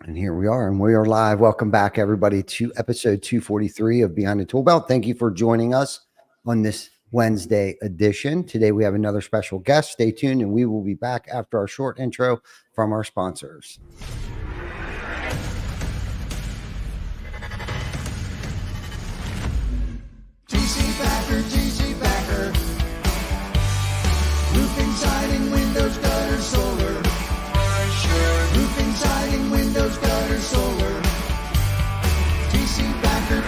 And here we are, and we are live. Welcome back, everybody, to episode 243 of Behind the ToolBelt. Thank you for joining us on this Wednesday edition. Today, we have another special guest. Stay tuned, and we will be back after our short intro from our sponsors. TC Backer. Roofing, siding, windows, gutters, solar. Roofing, siding, windows, gutters, solar. TC Backer.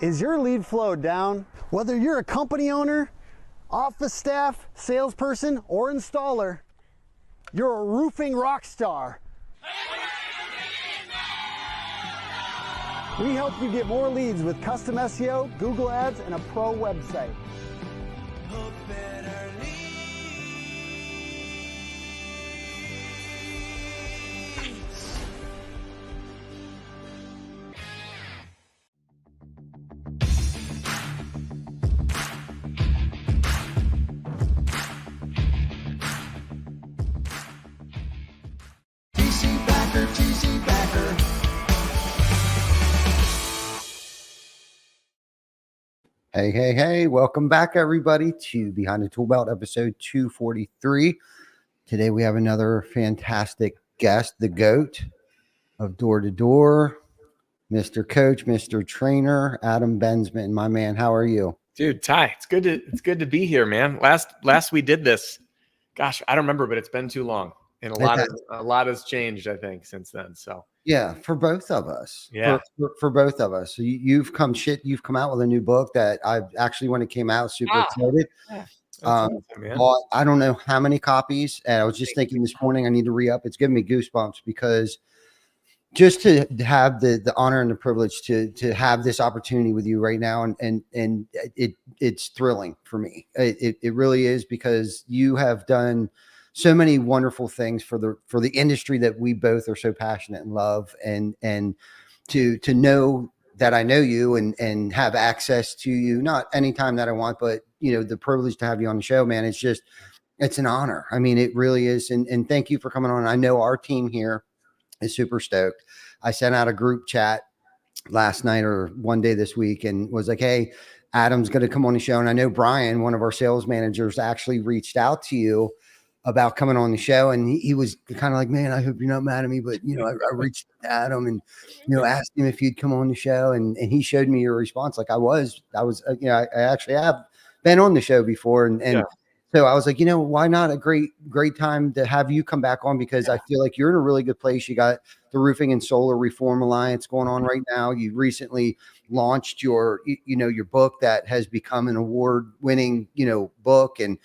Is your lead flow down? Whether you're a company owner, office staff, salesperson, or installer, you're a roofing rock star. We help you get more leads with custom SEO, Google Ads, and a pro website. TC Backer. Hey. Welcome back, everybody, to Behind the ToolBelt, episode 243. Today, we have another fantastic guest, the GOAT of Door to Door, Mr. Coach, Mr. Trainer, Adam Bensman. My man, how are you? Dude, Ty, it's good to be here, man. Last we did this, gosh, I don't remember, but it's been too long. And a lot has changed, I think, since then. So yeah, for both of us. Yeah. For both of us. So you've come out with a new book that I've actually, when it came out, super excited. Yeah. Awesome, bought, I don't know how many copies. And I was just thinking this morning, I need to re-up. It's giving me goosebumps because just to have the honor and the privilege to have this opportunity with you right now, and it's thrilling for me. It really is, because you have done so many wonderful things for the industry that we both are so passionate and love, and to know that I know you and have access to you, not anytime that I want, but the privilege to have you on the show, man. It's an honor. I mean, it really is. And thank you for coming on. I know our team here is super stoked. I sent out a group chat last night or one day this week and was like, hey, Adam's going to come on the show. And I know Brian, one of our sales managers, actually reached out to you about coming on the show. And he was kind of like, man, I hope you're not mad at me, but I reached out to Adam and, asked him if you'd come on the show. And he showed me your response. Like I actually have been on the show before. And yeah. So I was like, why not? A great time to have you come back on, because I feel like you're in a really good place. You got the Roofing and Solar Reform Alliance going on right now. You recently launched your book that has become an award-winning, book. And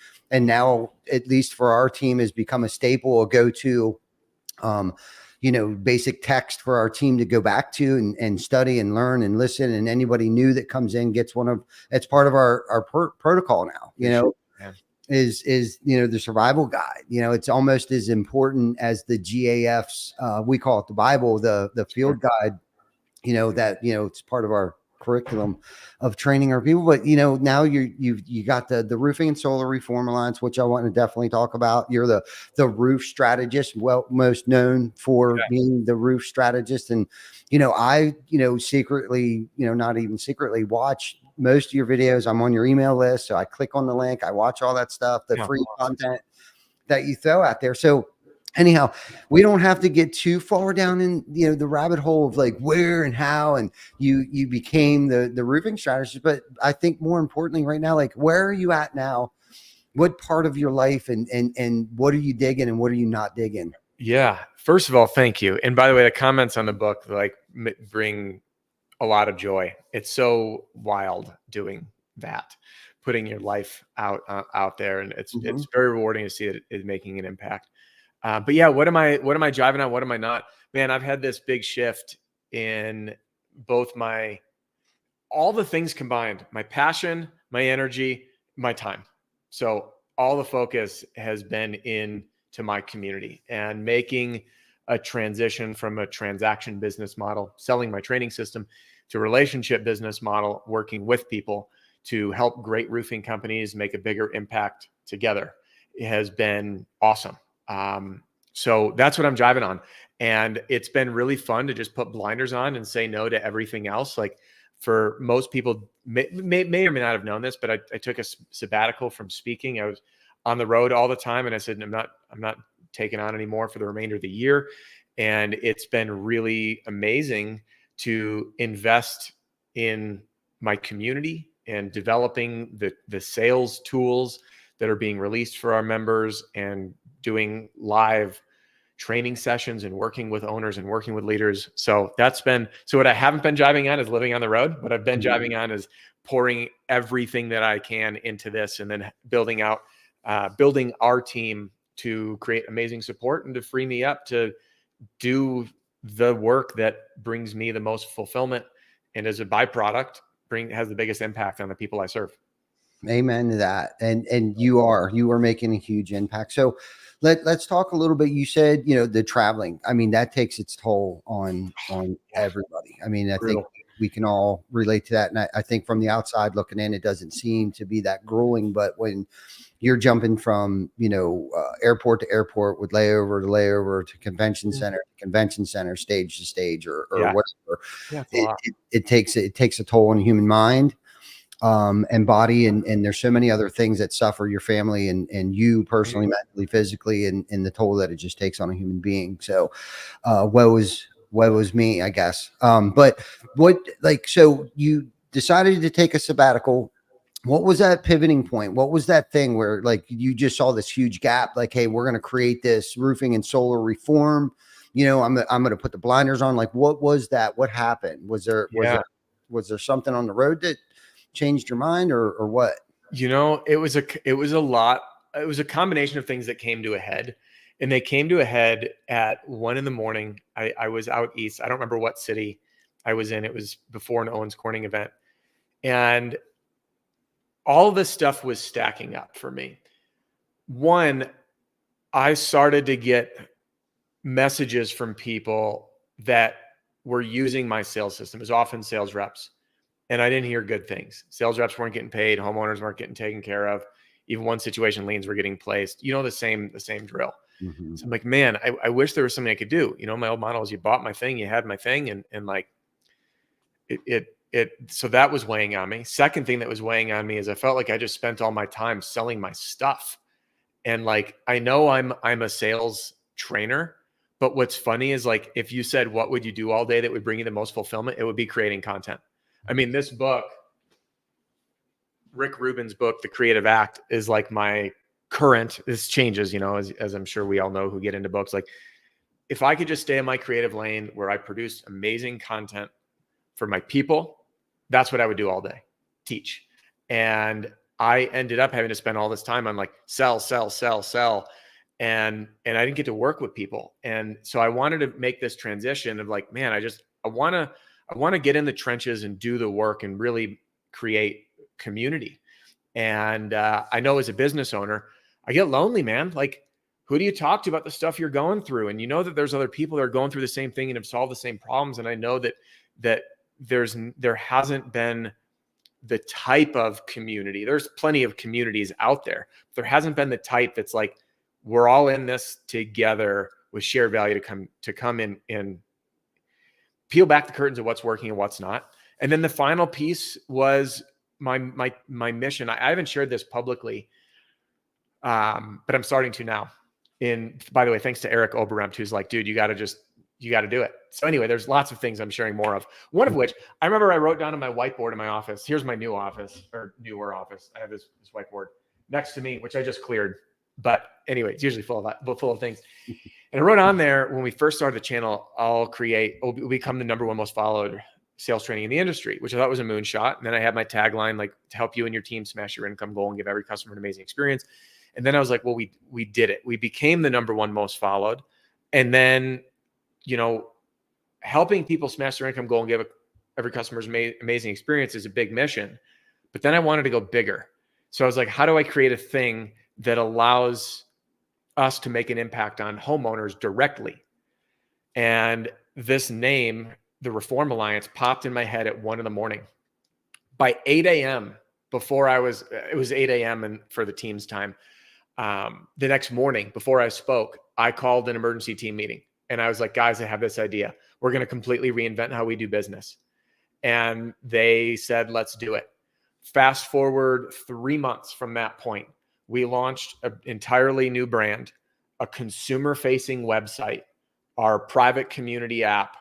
now, at least for our team, has become a staple, a go-to, basic text for our team to go back to and study and learn and listen. And anybody new that comes in gets it's part of our protocol now, Yeah. is the survival guide. It's almost as important as the GAF's, we call it the Bible, the field guide, that it's part of our curriculum of training our people. But now you got the roofing and solar reform alliance, which I want to definitely talk about. You're the roof strategist, well, most known for being the roof strategist. And I secretly, not even secretly, watch most of your videos. I'm on your email list, so I click on the link, I watch all that stuff, the free content that you throw out there. So anyhow, we don't have to get too far down in the rabbit hole of like where and how and you became the roofing strategist. But I think more importantly right now, like where are you at now? What part of your life and what are you digging and what are you not digging? Yeah. First of all, thank you. And by the way, the comments on the book like bring a lot of joy. It's so wild doing that, putting your life out there, and it's very rewarding to see that it is making an impact. But yeah, what am I driving on? What am I not? Man, I've had this big shift in both all the things combined, my passion, my energy, my time. So all the focus has been into my community and making a transition from a transaction business model, selling my training system, to a relationship business model, working with people to help great roofing companies make a bigger impact together. It has been awesome. So that's what I'm driving on. And it's been really fun to just put blinders on and say no to everything else. Like for most people may or may not have known this, but I took a sabbatical from speaking. I was on the road all the time. And I said, I'm not taking on anymore for the remainder of the year. And it's been really amazing to invest in my community and developing the sales tools that are being released for our members and doing live training sessions and working with owners and working with leaders. So what I haven't been driving on is living on the road. What I've been driving on is pouring everything that I can into this and then building our team to create amazing support and to free me up to do the work that brings me the most fulfillment and as a byproduct has the biggest impact on the people I serve. Amen to that. And you are making a huge impact. So let's talk a little bit. You said, the traveling, I mean, that takes its toll on everybody. I mean, I think we can all relate to that. And I think from the outside looking in, it doesn't seem to be that grueling, but when you're jumping from, airport to airport with layover to layover to convention center, stage to stage or whatever, it takes a toll on the human mind and body. And there's so many other things that suffer your family and you personally, mentally, physically, and the toll that it just takes on a human being. So woe is me, I guess. But so you decided to take a sabbatical. What was that pivoting point? What was that thing where like you just saw this huge gap? Like, hey, we're going to create this roofing and solar reform. I'm going to put the blinders on. Like, what was that? What happened? Was there something on the road that changed your mind or what? It was a lot. It was a combination of things that came to a head, and they came to a head at 1 a.m. I was out east. I don't remember what city I was in. It was before an Owens Corning event, and all of this stuff was stacking up for me. One, I started to get messages from people that were using my sales system. It was often sales reps. And I didn't hear good things. Sales reps weren't getting paid. Homeowners weren't getting taken care of. Even one situation, liens were getting placed. The same drill. So I'm like, man, I wish there was something I could do. My old model is you bought my thing, you had my thing. And like so that was weighing on me. Second thing that was weighing on me is I felt like I just spent all my time selling my stuff. And like, I know I'm a sales trainer, but what's funny is like, if you said, what would you do all day that would bring you the most fulfillment? It would be creating content. I mean, this book, Rick Rubin's book, The Creative Act, is like my current, this changes, as I'm sure we all know who get into books. Like if I could just stay in my creative lane where I produce amazing content for my people, that's what I would do all day, teach. And I ended up having to spend all this time on like sell. And I didn't get to work with people. And so I wanted to make this transition of like, man, I want to get in the trenches and do the work and really create community. And I know as a business owner, I get lonely, man. Like, who do you talk to about the stuff you're going through? And you know that there's other people that are going through the same thing and have solved the same problems. And I know that there hasn't been the type of community. There's plenty of communities out there. There hasn't been the type that's like, we're all in this together with shared value to come in and peel back the curtains of what's working and what's not. And then the final piece was my mission. I haven't shared this publicly, but I'm starting to now. By the way, thanks to Eric Oberempt, who's like, dude, you got to do it. So anyway, there's lots of things I'm sharing more of. One of which I remember I wrote down on my whiteboard in my office. Here's my new office, or newer office. I have this whiteboard next to me, which I just cleared. But anyway, it's usually full of things. And I wrote on there, when we first started the channel, we'll become the #1 most followed sales training in the industry, which I thought was a moonshot. And then I had my tagline, like, to help you and your team smash your income goal and give every customer an amazing experience. And then I was like, well, we did it. We became the #1 most followed. And then, helping people smash their income goal and give every customer an amazing experience is a big mission. But then I wanted to go bigger. So I was like, how do I create a thing that allows us to make an impact on homeowners directly? And this name, the Reform Alliance, popped in my head at 1 a.m. By 8 a.m., it was 8 a.m. and for the team's time. The next morning, before I spoke, I called an emergency team meeting. And I was like, guys, I have this idea. We're going to completely reinvent how we do business. And they said, let's do it. Fast forward 3 months from that point, we launched an entirely new brand, a consumer-facing website, our private community app,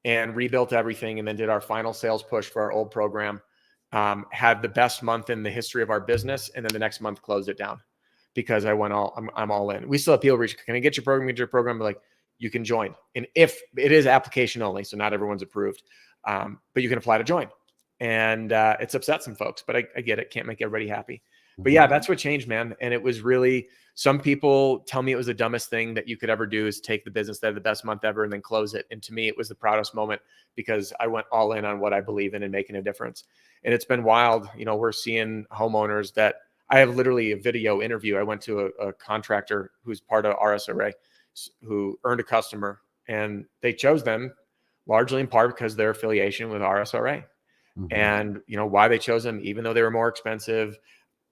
and rebuilt everything, and then did our final sales push for our old program. Had the best month in the history of our business, and then the next month closed it down because I'm all in. We still have people reach, can I get your program? Get your program? Like, you can join. And if it is application only, so not everyone's approved, but you can apply to join. And it's upset some folks, but I get it. Can't make everybody happy. But yeah, that's what changed, man. And it was really, some people tell me it was the dumbest thing that you could ever do is take the business that had the best month ever and then close it. And to me, it was the proudest moment because I went all in on what I believe in and making a difference. And it's been wild. We're seeing homeowners that I have literally a video interview. I went to a contractor who's part of RSRA who earned a customer, and they chose them largely in part because their affiliation with RSRA. And why they chose them, even though they were more expensive,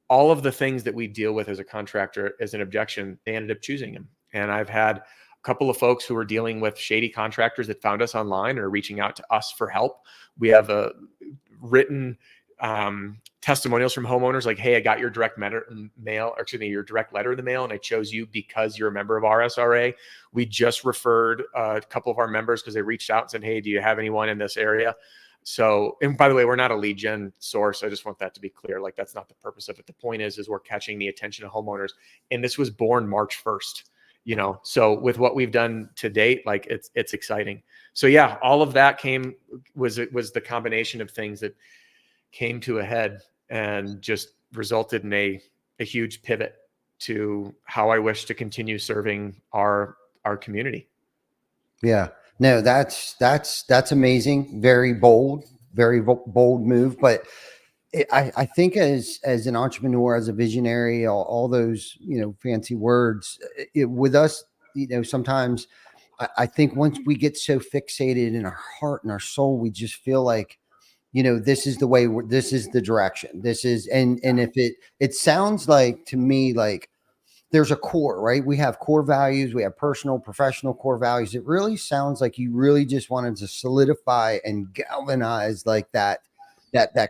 all of the things that we deal with as a contractor as an objection, they ended up choosing him. And I've had a couple of folks who are dealing with shady contractors that found us online or reaching out to us for help. We have a written testimonials from homeowners like, hey, I got your direct letter in the mail, and I chose you because you're a member of RSRA. We just referred a couple of our members because they reached out and said, hey, do you have anyone in this area? So, and by the way, we're not a lead gen source. I just want that to be clear. Like, that's not the purpose of it. The point is we're catching the attention of homeowners. And this was born March 1st, so with what we've done to date, like it's exciting. So yeah, all of that was the combination of things that came to a head and just resulted in a huge pivot to how I wish to continue serving our community. Yeah. No, that's amazing. Very bold move. But I think as an entrepreneur, as a visionary, all those, fancy words with us, sometimes I think once we get so fixated in our heart and our soul, we just feel like, this is the way, this is the direction, this is, and if it sounds like to me, like, there's a core, right? We have core values. We have personal, professional core values. It really sounds like you really just wanted to solidify and galvanize like that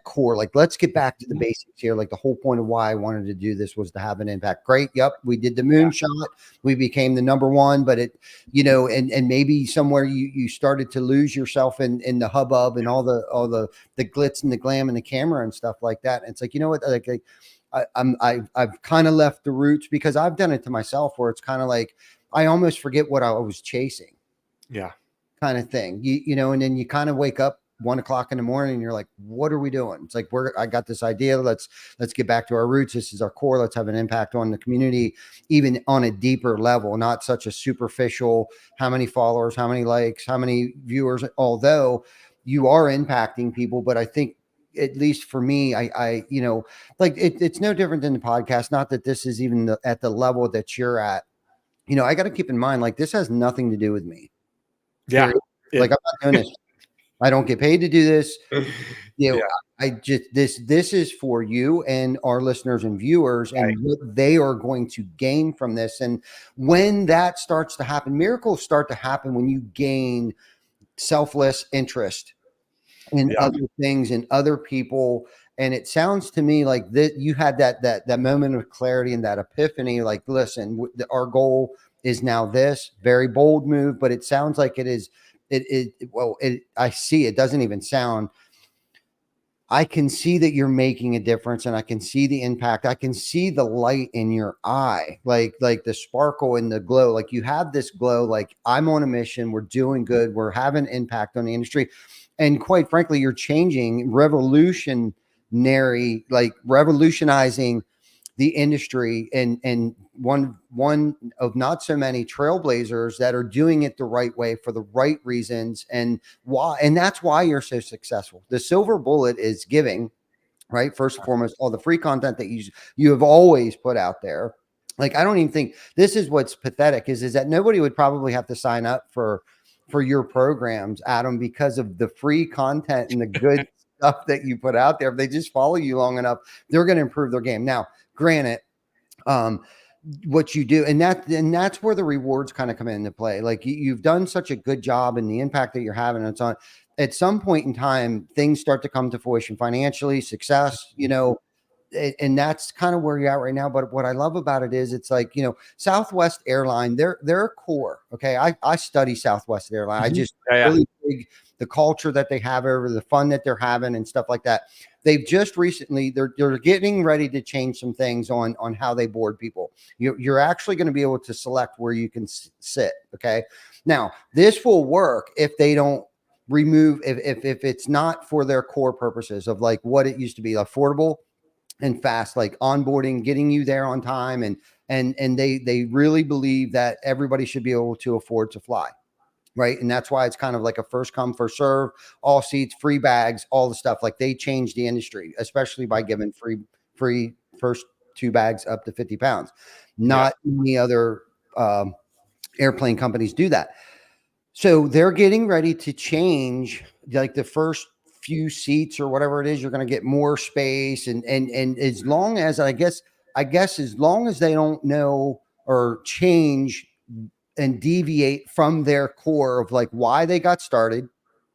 core. Like, let's get back to the basics here. Like, the whole point of why I wanted to do this was to have an impact. Great. Yep. We did the moonshot. We became the #1, but it, and maybe somewhere you started to lose yourself in the hubbub and all the glitz and the glam and the camera and stuff like that. And it's like, what, like I've kind of left the roots because I've done it to myself where it's kind of like I almost forget what I was chasing. Yeah. Kind of thing. And then you kind of wake up 1 o'clock in the morning and you're like, what are we doing? It's like, I got this idea. Let's get back to our roots. This is our core. Let's have an impact on the community, even on a deeper level, not such a superficial, how many followers, how many likes, how many viewers, although you are impacting people. But I think at least for me, I you know, like it's no different than the podcast. Not that this is even at the level that you're at. You know, I got to keep in mind, like, this has nothing to do with me. Yeah. Period. Like, I'm not doing this. I don't get paid to do this. You know, Yeah. I just this is for you and our listeners and viewers, Right. and what they are going to gain from this. And when that starts to happen, miracles start to happen when you gain selfless interest in Yeah. other things and other people. And it sounds to me like that you had that moment of clarity and that epiphany. Like, listen, our goal is now this very bold move, but it sounds like it is. I see it doesn't even sound. I can see that you're making a difference, and I can see the impact. I can see the light in your eye, like the sparkle and the glow. Like, you have this glow, like, I'm on a mission. We're doing good. We're having impact on the industry. And quite frankly, you're changing revolutionizing the industry, and one of not so many trailblazers that are doing it the right way for the right reasons. And that's why you're so successful. The silver bullet is giving, right? First and foremost, all the free content that you have always put out there. Like, I don't even think this is what's pathetic is that nobody would probably have to sign up for your programs, Adam, because of the free content and the good stuff that you put out there. If they just follow you long enough, they're going to improve their game. Now, granted, what you do, and that's where the rewards kind of come into play. Like, you've done such a good job, and the impact that you're having, it's on at some point in time, things start to come to fruition financially, success, you know, and that's kind of where you're at right now. But what I love about it is it's like, you know, Southwest Airline, they're core. Okay. I study Southwest Airline. I just really dig the culture that they have over, the fun that they're having and stuff like that. They've just recently, they're getting ready to change some things on how they board people. You're actually going to be able to select where you can sit. Okay. Now, this will work if they don't remove, if it's not for their core purposes of like what it used to be, affordable and fast, like onboarding, getting you there on time. And they really believe that everybody should be able to afford to fly. Right. And that's why it's kind of like a first come, first serve, all seats, free bags, all the stuff. Like, they changed the industry, especially by giving free first 2 bags up to 50 pounds. Not many other airplane companies do that. So they're getting ready to change, like, the first few seats or whatever it is, you're going to get more space. And as long as I guess as long as they don't know or change and deviate from their core of like why they got started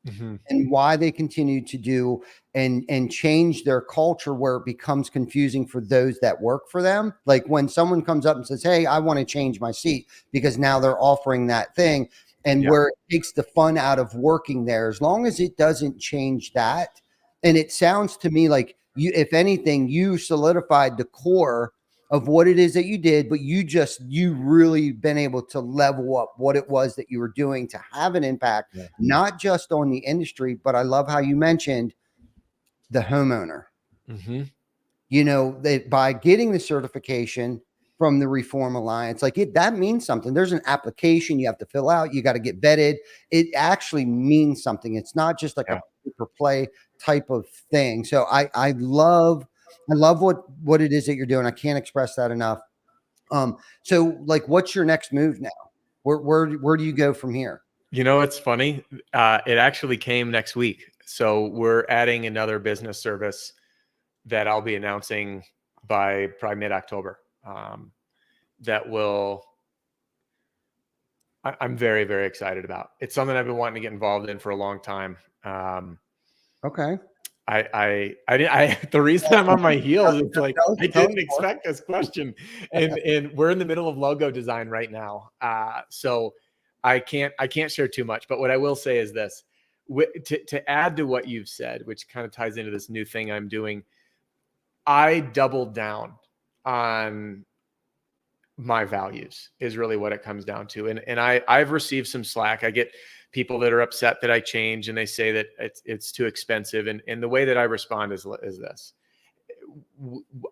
and why they continue to do and change their culture where it becomes confusing for those that work for them. Like, when someone comes up and says, hey, I want to change my seat, because now they're offering that thing, and where it takes the fun out of working there, as long as it doesn't change that. And it sounds to me like if anything, you solidified the core of what it is that you did, but you really been able to level up what it was that you were doing to have an impact, not just on the industry, but I love how you mentioned the homeowner. You know, that by getting the certification from the Reform Alliance, like that means something. There's an application you have to fill out. You got to get vetted. It actually means something. It's not just like a paper play type of thing. So I love what it is that you're doing. I can't express that enough. So like, what's your next move now? Where do you go from here? You know, it's funny. It actually came next week. So we're adding another business service that I'll be announcing by probably mid-October. That I'm very, very excited about. It's something I've been wanting to get involved in for a long time. Okay. The reason I'm on my heels is like, I didn't expect this question, and we're in the middle of logo design right now. So I can't share too much, but what I will say is this, to add to what you've said, which kind of ties into this new thing I'm doing. I doubled down on my values is really what it comes down to. And I've received some slack. I get people that are upset that I change, and they say that it's too expensive. And the way that I respond is this.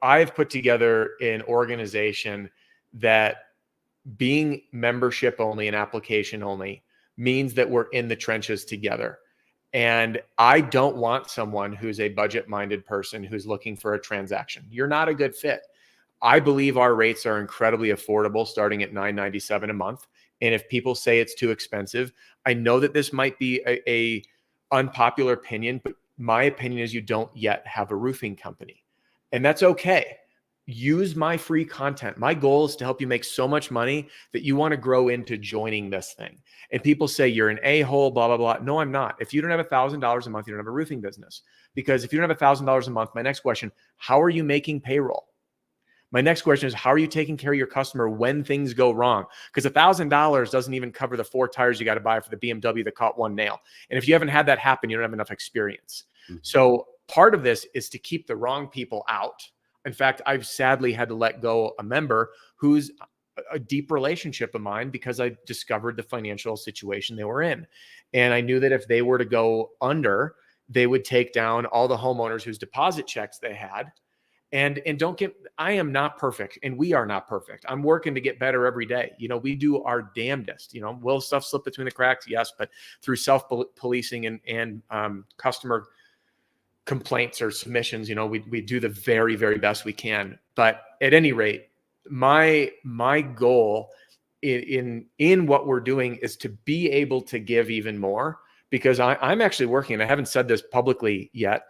I've put together an organization that, being membership only and application only, means that we're in the trenches together. And I don't want someone who's a budget-minded person who's looking for a transaction. You're not a good fit. I believe our rates are incredibly affordable, starting at $9.97 a month. And if people say it's too expensive, I know that this might be a unpopular opinion, but my opinion is you don't yet have a roofing company. And that's okay. Use my free content. My goal is to help you make so much money that you want to grow into joining this thing. And people say you're an a-hole, blah, blah, blah. No, I'm not. If you don't have $1,000 a month, you don't have a roofing business. Because if you don't have $1,000 a month, my next question, how are you making payroll? My next question is, how are you taking care of your customer when things go wrong? Because $1,000 doesn't even cover the 4 tires you got to buy for the BMW that caught one nail. And if you haven't had that happen, you don't have enough experience. Mm-hmm. So part of this is to keep the wrong people out. In fact, I've sadly had to let go a member who's a deep relationship of mine because I discovered the financial situation they were in. And I knew that if they were to go under, they would take down all the homeowners whose deposit checks they had. And don't get, I am not perfect and we are not perfect. I'm working to get better every day. You know, we do our damnedest, you know, will stuff slip between the cracks? Yes. But through self-policing and customer complaints or submissions, you know, we do the very, very best we can. But at any rate, my goal in what we're doing is to be able to give even more, because I'm actually working, and I haven't said this publicly yet.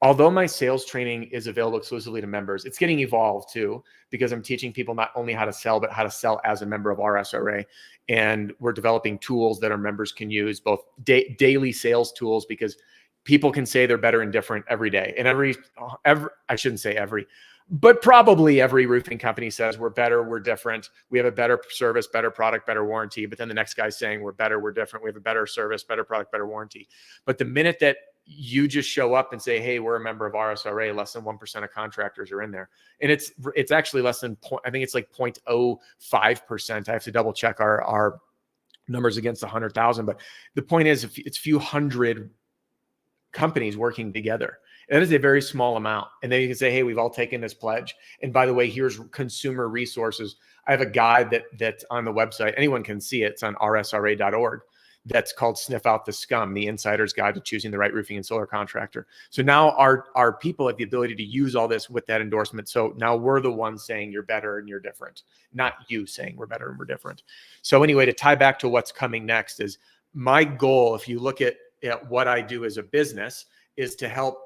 Although my sales training is available exclusively to members, it's getting evolved too, because I'm teaching people not only how to sell, but how to sell as a member of our SRA. And we're developing tools that our members can use, both daily sales tools, because people can say they're better and different every day. And I shouldn't say every, but probably every roofing company says we're better, we're different, we have a better service, better product, better warranty. But then the next guy's saying we're better, we're different, we have a better service, better product, better warranty. But the minute that you just show up and say, hey, we're a member of RSRA, less than 1% of contractors are in there. And it's actually less than, I think it's like 0.05%. I have to double check our numbers against 100,000. But the point is, if it's a few hundred companies working together, and that is a very small amount. And then you can say, hey, we've all taken this pledge. And by the way, here's consumer resources. I have a guide that's on the website. Anyone can see it. It's on rsra.org. That's called Sniff Out the Scum, the Insider's Guide to Choosing the Right Roofing and Solar Contractor. So now our people have the ability to use all this with that endorsement. So now we're the ones saying you're better and you're different, not you saying we're better and we're different. So anyway, to tie back to what's coming next, is my goal, if you look at what I do as a business, is to help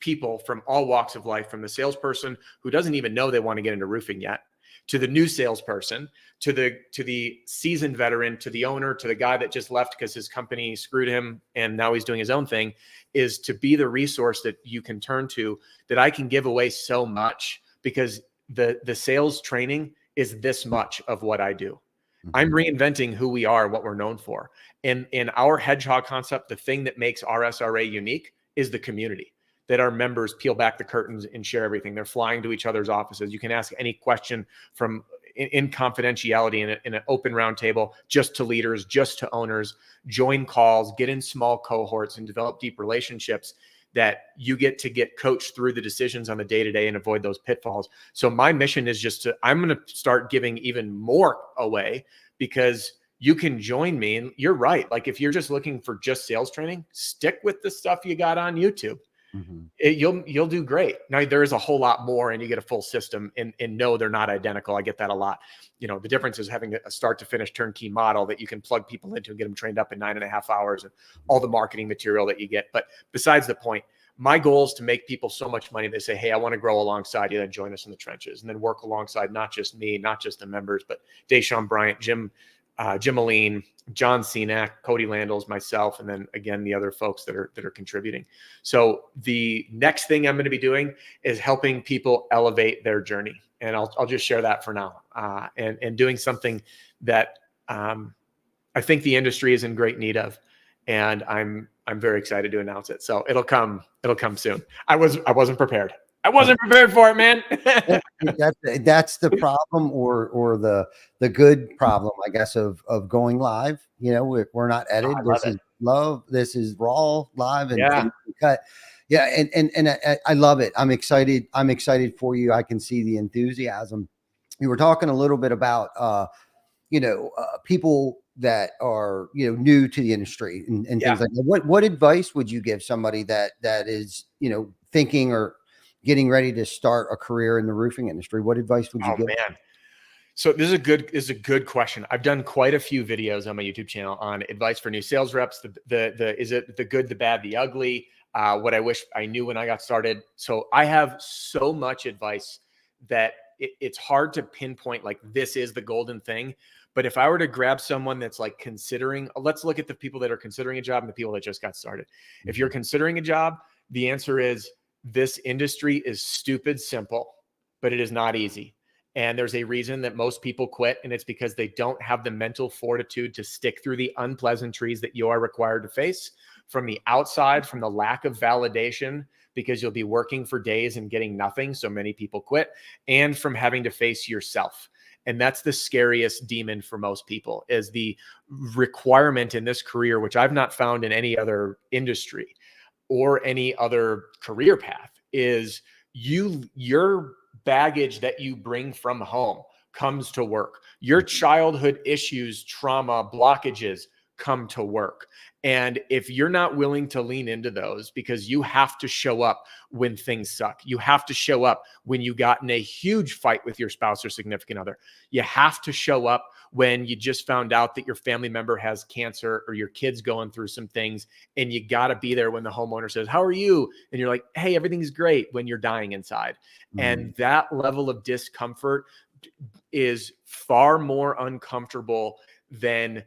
people from all walks of life, from the salesperson who doesn't even know they want to get into roofing yet, to the new salesperson, to the seasoned veteran, to the owner, to the guy that just left because his company screwed him and now he's doing his own thing, is to be the resource that you can turn to, that I can give away so much, because the sales training is this much of what I do. I'm reinventing who we are, what we're known for. And in our hedgehog concept, the thing that makes our SRA unique is the community, that our members peel back the curtains and share everything. They're flying to each other's offices. You can ask any question from in confidentiality in an open round table, just to leaders, just to owners, join calls, get in small cohorts and develop deep relationships that you get coached through the decisions on the day-to-day and avoid those pitfalls. So my mission is I'm going to start giving even more away, because you can join me. And you're right. Like, if you're just looking for just sales training, stick with the stuff you got on YouTube. You'll do great. Now, there is a whole lot more, and you get a full system, and no, they're not identical. I get that a lot. You know, the difference is having a start to finish turnkey model that you can plug people into and get them trained up in 9.5 hours, and all the marketing material that you get. But besides the point, my goal is to make people so much money. They say, hey, I want to grow alongside you, then join us in the trenches, and then work alongside not just me, not just the members, but Deshaun Bryant, Jim Aline, John Cenac, Cody Landels, myself, and then again, the other folks that are contributing. So the next thing I'm going to be doing is helping people elevate their journey. And I'll just share that for now, and doing something that I think the industry is in great need of. And I'm very excited to announce it. So it'll come soon. I wasn't prepared. I wasn't prepared for it, man. That's the problem, or the good problem, I guess, of going live. You know, we're not edited. This is love. This is raw, live, and cut. Yeah, and I love it. I'm excited. I'm excited for you. I can see the enthusiasm. You were talking a little bit about, people that are, new to the industry and Yeah. things like that. What advice would you give somebody that is, thinking or getting ready to start a career in the roofing industry? What advice would you Oh give? man. So this is a good question. I've done quite a few videos on my YouTube channel on advice for new sales reps. The is it the good, the bad, the ugly? What I wish I knew when I got started. So I have so much advice that it's hard to pinpoint like this is the golden thing. But if I were to grab someone that's like considering, let's look at the people that are considering a job and the people that just got started. If you're considering a job, the answer is this industry is stupid simple, but it is not easy. And there's a reason that most people quit, and it's because they don't have the mental fortitude to stick through the unpleasantries that you are required to face from the outside, from the lack of validation, because you'll be working for days and getting nothing. So many people quit, and from having to face yourself. And that's the scariest demon for most people, is the requirement in this career, which I've not found in any other industry or any other career path, is your baggage that you bring from home comes to work. Your childhood issues, trauma, blockages come to work. And if you're not willing to lean into those, because you have to show up when things suck, you have to show up when you got in a huge fight with your spouse or significant other, you have to show up when you just found out that your family member has cancer or your kid's going through some things, and you got to be there when the homeowner says, "How are you?" And you're like, "Hey, everything's great," when you're dying inside. And that level of discomfort is far more uncomfortable than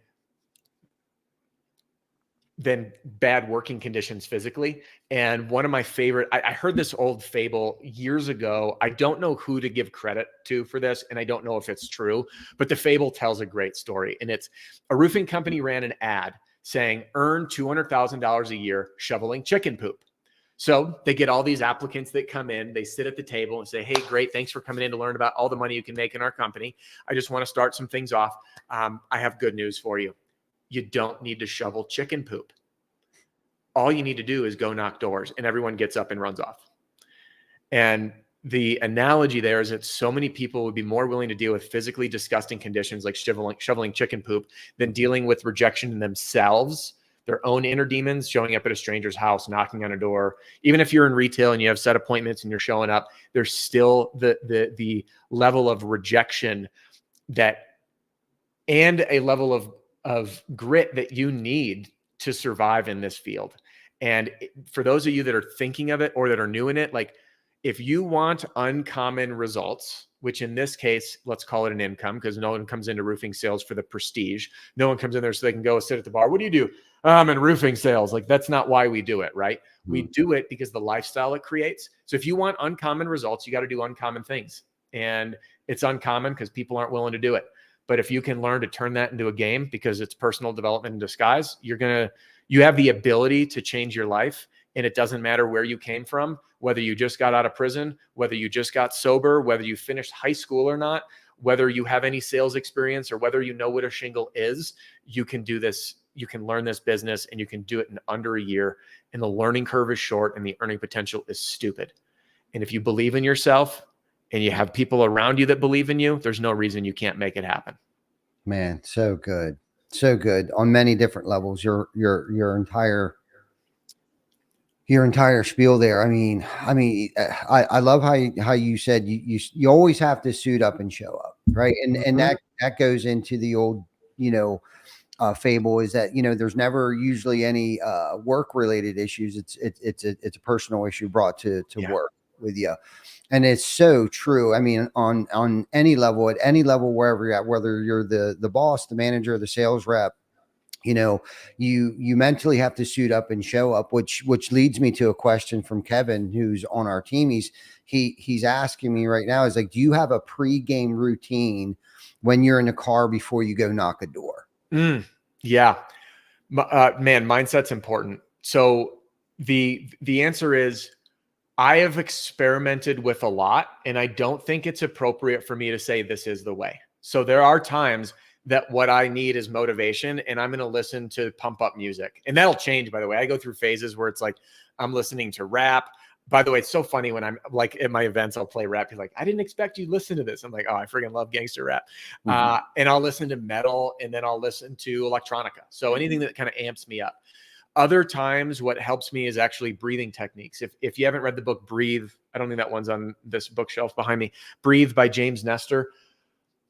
bad working conditions physically. And one of my favorite, I heard this old fable years ago. I don't know who to give credit to for this, and I don't know if it's true, but the fable tells a great story. And it's a roofing company ran an ad saying, earn $200,000 a year shoveling chicken poop. So they get all these applicants that come in, they sit at the table and say, "Hey, great. Thanks for coming in to learn about all the money you can make in our company. I just want to start some things off. I have good news for you. You don't need to shovel chicken poop. All you need to do is go knock doors," and everyone gets up and runs off. And the analogy there is that so many people would be more willing to deal with physically disgusting conditions like shoveling chicken poop than dealing with rejection in themselves, their own inner demons, showing up at a stranger's house, knocking on a door. Even if you're in retail and you have set appointments and you're showing up, there's still the level of rejection and a level of grit that you need to survive in this field. And for those of you that are thinking of it or that are new in it, like if you want uncommon results, which in this case, let's call it an income, because no one comes into roofing sales for the prestige. No one comes in there so they can go sit at the bar. "What do you do?" "I'm in roofing sales." Like, that's not why we do it, right? We do it because the lifestyle it creates. So if you want uncommon results, you got to do uncommon things. And it's uncommon because people aren't willing to do it. But if you can learn to turn that into a game, because it's personal development in disguise, you have the ability to change your life. And it doesn't matter where you came from, whether you just got out of prison, whether you just got sober, whether you finished high school or not, whether you have any sales experience, or whether you know what a shingle is. You can do this. You can learn this business, and you can do it in under a year. And the learning curve is short, and the earning potential is stupid. And if you believe in yourself and you have people around you that believe in you, there's no reason you can't make it happen. Man, so good. So good on many different levels. Your entire spiel there. I mean, I love how you said you always have to suit up and show up, right? And that goes into the old, fable, is that, there's never usually any work related issues. It's a personal issue brought to work with you. And it's so true. I mean, on any level, at any level, wherever you're at, whether you're the boss, the manager, the sales rep, you mentally have to suit up and show up, which leads me to a question from Kevin, who's on our team. He's asking me right now, is like, do you have a pre-game routine when you're in the car before you go knock a door? Yeah, man, mindset's important. So the answer is, I have experimented with a lot, and I don't think it's appropriate for me to say this is the way. So there are times that what I need is motivation, and I'm going to listen to pump up music. And that'll change, by the way. I go through phases where it's like, I'm listening to rap. by the way, it's so funny when I'm like at my events, I'll play rap. You're like, I didn't expect you to listen to this. I'm like, oh, I freaking love gangster rap. And I'll listen to metal, and then I'll listen to electronica. So anything that kind of amps me up. Other times, what helps me is actually breathing techniques. If you haven't read the book Breathe, I don't think that one's on this bookshelf behind me. Breathe by James Nestor.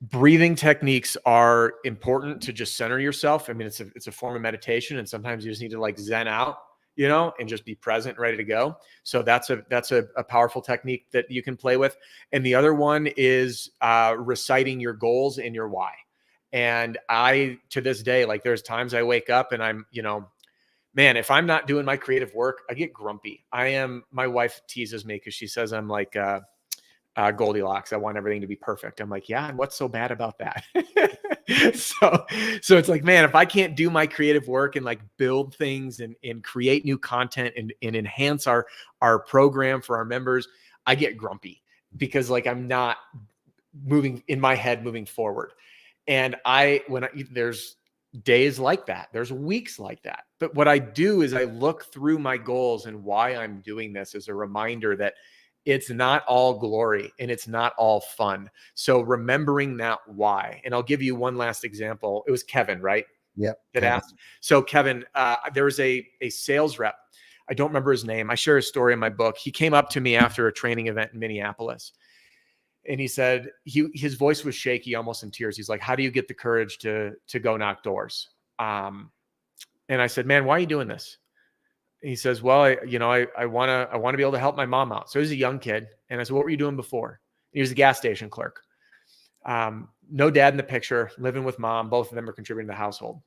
Breathing techniques are important to just center yourself. I mean, it's a form of meditation, and sometimes you just need to like zen out, and just be present, ready to go. So that's a powerful technique that you can play with. And the other one is reciting your goals and your why. And I, to this day, like there's times I wake up and I'm, man, if I'm not doing my creative work, I get grumpy. My wife teases me because she says I'm like Goldilocks. I want everything to be perfect. I'm like, yeah, and what's so bad about that? So it's like, man, if I can't do my creative work and like build things and create new content and enhance our program for our members, I get grumpy because like I'm not moving in my head, moving forward. And there's days like that, there's weeks like that. But what I do is I look through my goals and why I'm doing this as a reminder that it's not all glory and it's not all fun. So remembering that why, and I'll give you one last example. It was Kevin, right? Yep. That asked. So Kevin, there was a sales rep. I don't remember his name. I share his story in my book. He came up to me after a training event in Minneapolis. And he said, his voice was shaky, almost in tears. He's like, how do you get the courage to go knock doors? And I said, man, why are you doing this? He says, well, I want to be able to help my mom out. So he's a young kid. And I said, what were you doing before? He was a gas station clerk. No dad in the picture, living with mom. Both of them are contributing to the household.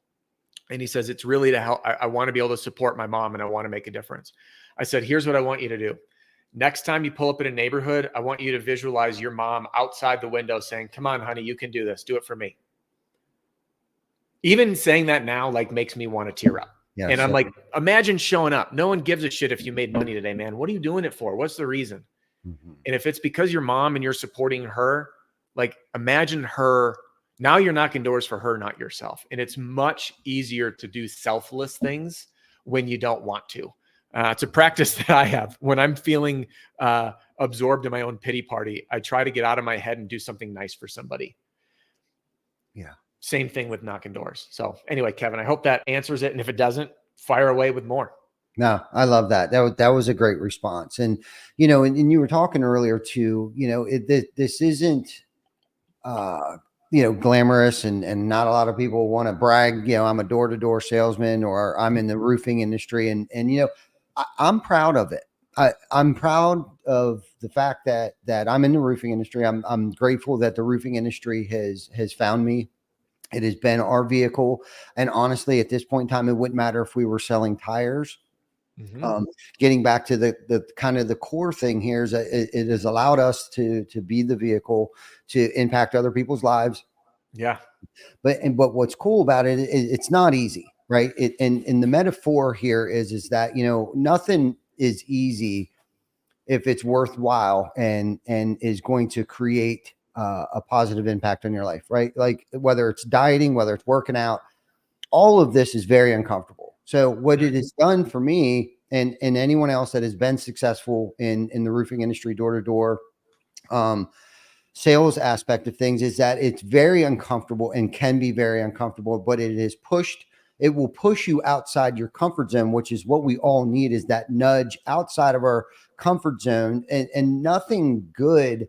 And he says, it's really to help. I want to be able to support my mom and I want to make a difference. I said, here's what I want you to do. Next time you pull up in a neighborhood, I want you to visualize your mom outside the window saying, come on, honey, you can do this. Do it for me. Even saying that now, like, makes me want to tear up. Yeah, and I'm like, imagine showing up. No one gives a shit if you made money today, man. What are you doing it for? What's the reason? Mm-hmm. And if it's because your mom and you're supporting her, like, imagine her. Now you're knocking doors for her, not yourself. And it's much easier to do selfless things when you don't want to. It's a practice that I have. When I'm feeling absorbed in my own pity party, I try to get out of my head and do something nice for somebody. Yeah. Same thing with knocking doors. So anyway, Kevin, I hope that answers it. And if it doesn't, fire away with more. No, I love that. That was a great response. And, and you were talking earlier too, this isn't, glamorous and not a lot of people want to brag, I'm a door-to-door salesman or I'm in the roofing industry. And I'm proud of it. I'm proud of the fact that I'm in the roofing industry. I'm grateful that the roofing industry has found me. It has been our vehicle. And honestly, at this point in time, it wouldn't matter if we were selling tires. Mm-hmm. Getting back to the kind of the core thing here is that it has allowed us to be the vehicle to impact other people's lives. Yeah. But what's cool about it, it's not easy, right? And the metaphor here is that, nothing is easy if it's worthwhile and is going to create a positive impact on your life, right? Like whether it's dieting, whether it's working out, all of this is very uncomfortable. So what it has done for me and anyone else that has been successful in the roofing industry, door to door, sales aspect of things is that it's very uncomfortable and can be very uncomfortable, but it will push you outside your comfort zone, which is what we all need, is that nudge outside of our comfort zone. And nothing good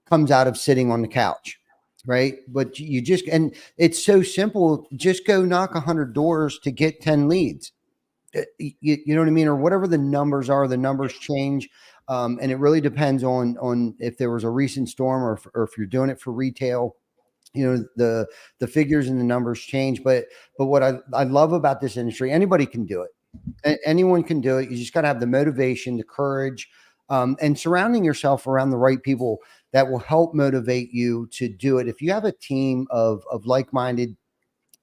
comes out of sitting on the couch, right? But and it's so simple. Just go knock 100 doors to get 10 leads. You know what I mean? Or whatever the numbers are, the numbers change. And it really depends on if there was a recent storm or if you're doing it for retail. The figures and the numbers change, but what I love about this industry, anybody can do it. Anyone can do it. You just got to have the motivation, the courage, and surrounding yourself around the right people that will help motivate you to do it. If you have a team of like-minded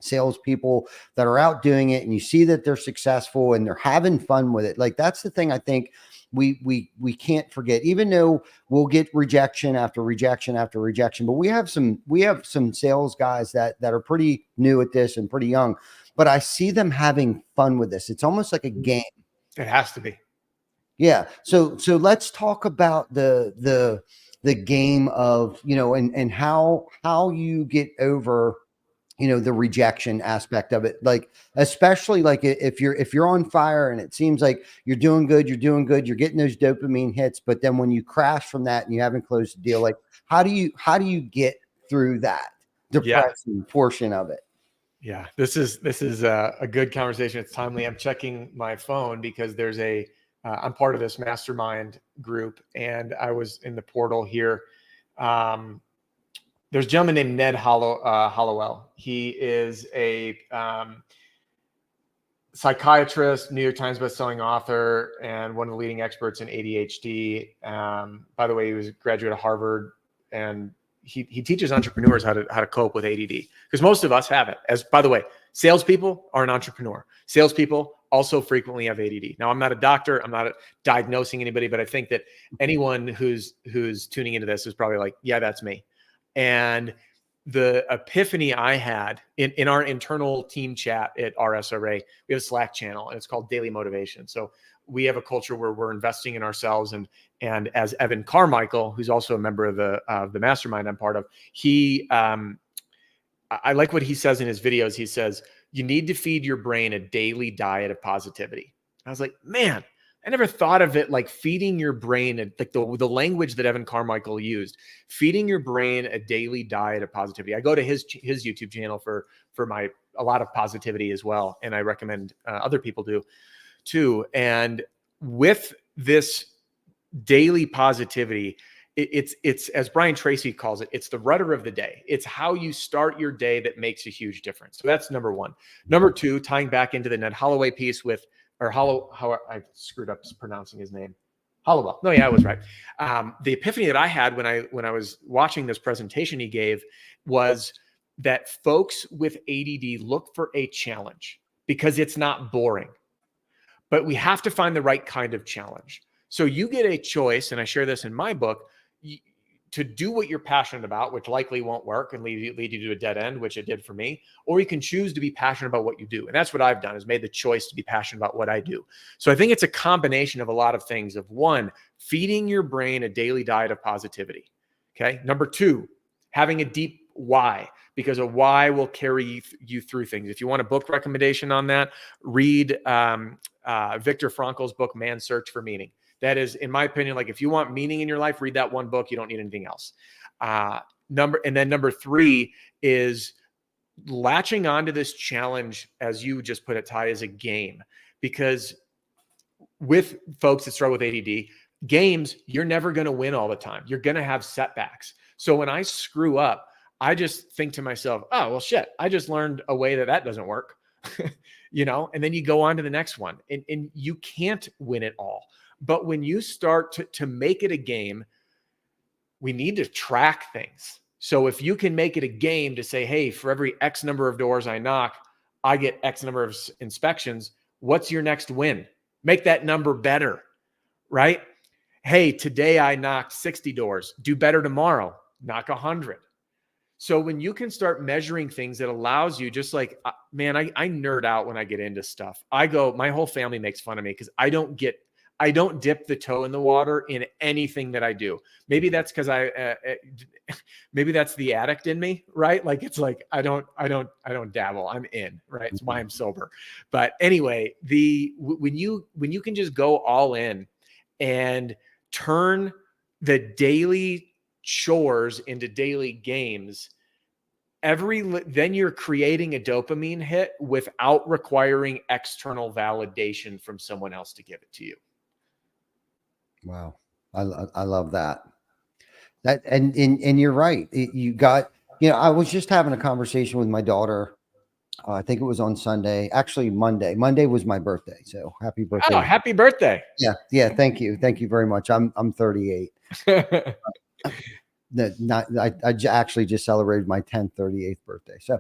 salespeople that are out doing it and you see that they're successful and they're having fun with it, like that's the thing I think we can't forget, even though we'll get rejection after rejection after rejection, but we have some sales guys that are pretty new at this and pretty young, but I see them having fun with this. It's almost like a game. It has to be. Yeah. So let's talk about the game of, and how you get over, the rejection aspect of it. Like, especially like if you're on fire and it seems like you're doing good, you're getting those dopamine hits, but then when you crash from that and you haven't closed the deal, like how do you get through that depressing portion of it? Yeah, this is a good conversation. It's timely. I'm checking my phone because there's I'm part of this mastermind group, and I was in the portal here. There's a gentleman named Ned Hollowell. He is a psychiatrist, New York Times bestselling author, and one of the leading experts in ADHD. By the way, he was a graduate of Harvard, and he teaches entrepreneurs how to cope with ADD, because most of us have it. As, by the way, salespeople are an entrepreneur. Salespeople also frequently have ADD. Now, I'm not a doctor. I'm not diagnosing anybody, but I think that anyone who's tuning into this is probably like, yeah, that's me. And the epiphany I had in our internal team chat at RSRA, we have a Slack channel, and it's called Daily Motivation. So we have a culture where we're investing in ourselves. And as Evan Carmichael, who's also a member of the mastermind I'm part of, I like what he says in his videos. He says, you need to feed your brain a daily diet of positivity. I was like, man, I never thought of it like feeding your brain, like the language that Evan Carmichael used, feeding your brain a daily diet of positivity. I go to his YouTube channel for a lot of positivity as well. And I recommend other people do too. And with this daily positivity, it's as Brian Tracy calls it, it's the rudder of the day. It's how you start your day that makes a huge difference. So that's number one. Number two, tying back into the Ned Holloway piece with, or how I screwed up pronouncing his name. Hollowell. No, yeah, I was right. The epiphany that I had when I was watching this presentation he gave was that folks with ADD look for a challenge because it's not boring. But we have to find the right kind of challenge. So you get a choice, and I share this in my book, to do what you're passionate about, which likely won't work and lead you to a dead end, which it did for me, or you can choose to be passionate about what you do. And that's what I've done, is made the choice to be passionate about what I do. So I think it's a combination of a lot of things. Of one, feeding your brain a daily diet of positivity. Okay. Number two, having a deep why, because a why will carry you through things. If you want a book recommendation on that, read Viktor Frankl's book, Man's Search for Meaning. That is, in my opinion, like if you want meaning in your life, read that one book. You don't need anything else. Number three is latching onto this challenge, as you just put it, Ty, as a game. Because with folks that struggle with ADD, games, you're never going to win all the time. You're going to have setbacks. So when I screw up, I just think to myself, oh, well, shit, I just learned a way that doesn't work, and then you go on to the next one, and you can't win it all. But when you start to make it a game, we need to track things. So if you can make it a game to say, hey, for every X number of doors I knock, I get X number of inspections. What's your next win? Make that number better, right? Hey, today I knocked 60 doors. Do better tomorrow. Knock 100. So when you can start measuring things, it allows you, just like, man, I nerd out when I get into stuff. My whole family makes fun of me because I don't dip the toe in the water in anything that I do. Maybe that's because maybe that's the addict in me, right? Like, it's like, I don't dabble. I'm in, right? It's why I'm sober. But anyway, when you can just go all in and turn the daily chores into daily games, then you're creating a dopamine hit without requiring external validation from someone else to give it to you. Wow. I love that. And you're right. You got, I was just having a conversation with my daughter. I think it was on Sunday, actually Monday. Monday was my birthday. So happy birthday. Oh, happy birthday. Yeah. Yeah. Thank you. Thank you very much. I'm 38. I actually just celebrated my 10th, 38th birthday. So,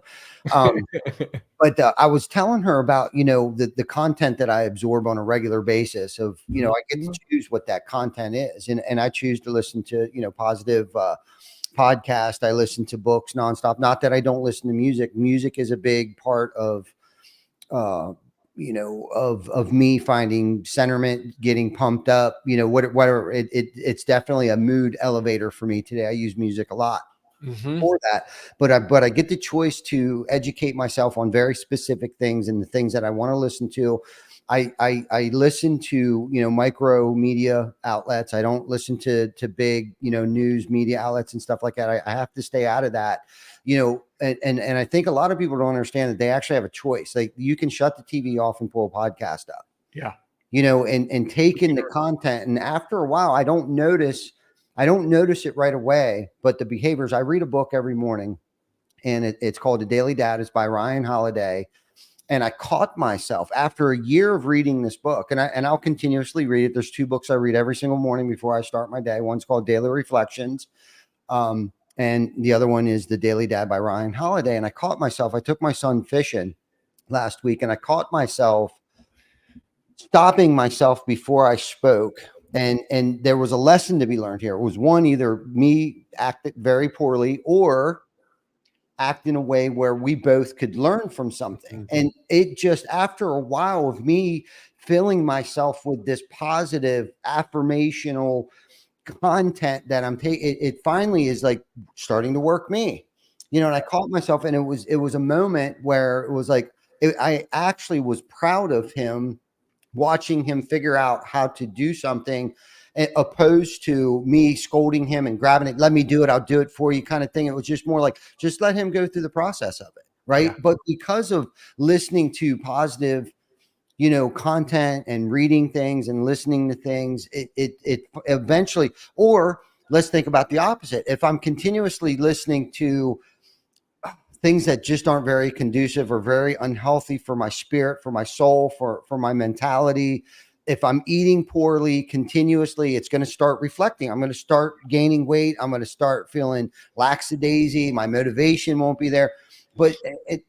but I was telling her about, the content that I absorb on a regular basis of, I get to choose what that content is. And I choose to listen to, positive podcast. I listen to books nonstop. Not that I don't listen to music. Music is a big part of, of me finding centerment, getting pumped up, whatever. It's definitely a mood elevator for me today. I use music a lot for that, but I get the choice to educate myself on very specific things and the things that I want to listen to. I listen to, micro media outlets. I don't listen to big, news media outlets and stuff like that. I have to stay out of that, and I think a lot of people don't understand that they actually have a choice. Like, you can shut the TV off and pull a podcast up. Yeah. And take in the content. And after a while, I don't notice it right away, but the behaviors. I read a book every morning, and it's called The Daily Dad. It's by Ryan Holiday. And I caught myself after a year of reading this book, and I'll continuously read it. There's 2 books I read every single morning before I start my day. One's called Daily Reflections. And the other one is The Daily Dad by Ryan Holiday. And I caught myself, I took my son fishing last week, and I caught myself stopping myself before I spoke. And there was a lesson to be learned here. It was one, either me acted very poorly or act in a way where we both could learn from something. And it just, after a while of me filling myself with this positive affirmational content that I'm taking, it finally is like starting to work me, and I caught myself, and it was a moment where it was like, I actually was proud of him, watching him figure out how to do something, opposed to me scolding him and grabbing it. Let me do it. I'll do it for you kind of thing. It was just more like, just let him go through the process of it. Right. Yeah. But because of listening to positive, content and reading things and listening to things, it eventually, or let's think about the opposite. If I'm continuously listening to things that just aren't very conducive or very unhealthy for my spirit, for my soul, for my mentality, if I'm eating poorly continuously, it's going to start reflecting. I'm going to start gaining weight. I'm going to start feeling lackadaisy. My motivation won't be there. But